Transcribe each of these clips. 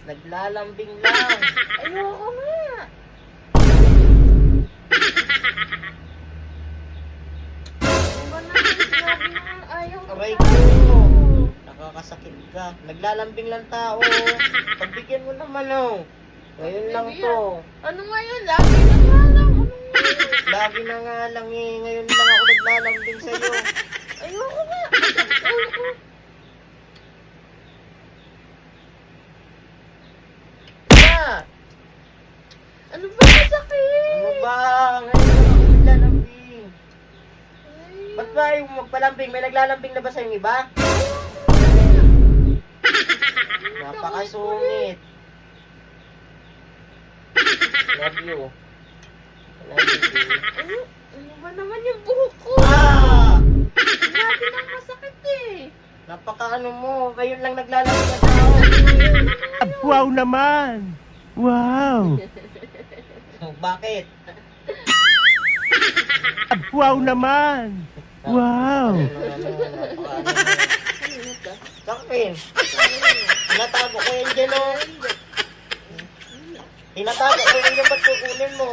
Naglalambing lang. Ayoko nga. Ano ba naman sinabi na ayaw ko Aray tayo? ko. Nakakasakit ka. Naglalambing lang tao. Pagbigyan mo naman oh. Ngayon lang to. Ano nga yun? Lagi na nga lang. Ano nga yun? Lagi na nga lang eh. Ngayon lang ako naglalambing sa'yo. Ayoko nga. Masakit ulo ko. Ah! Ano ba masakit? Ano ba? Ngayon lang ako naglalambing. Ay, Ba't ba yung magpalambing? May naglalambing na ba sa yung iba? Napakasungit. Love you. Love you, baby. Ano ba naman yung buhok ko? Ah! Sinabi ng masakit eh. Napaka-ano mo. Ngayon lang naglalambing ang tao. Wow naman! Wow! Bakit? Wow naman! Wow! Kanina ka? Sakpin. Tinatago ko yun dyan oh. Tinatago ko yun dyan. Ba't kukunin mo?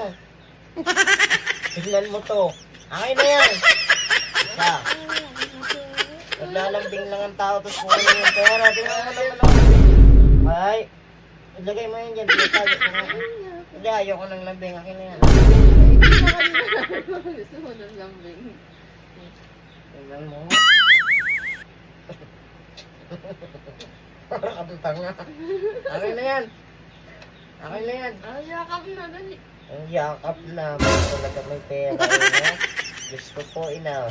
Tignan mo to. Akin na yan. Isa. Naglalambing lang ang tao tapos kukunin yung pera. Tingnan mo naman ako. Ay. Ilagay mo yun dyan. Tinatago ko nga. Hindi, ayoko ng lambing. Akin na yan. Gusto mo ng lambing. Tingnan mo. Parang kang tanga. Akin na yan. Akin na yan. Ay, yakap na. Dali. Ang yakap na. Talaga may pera. Gusto ko ina.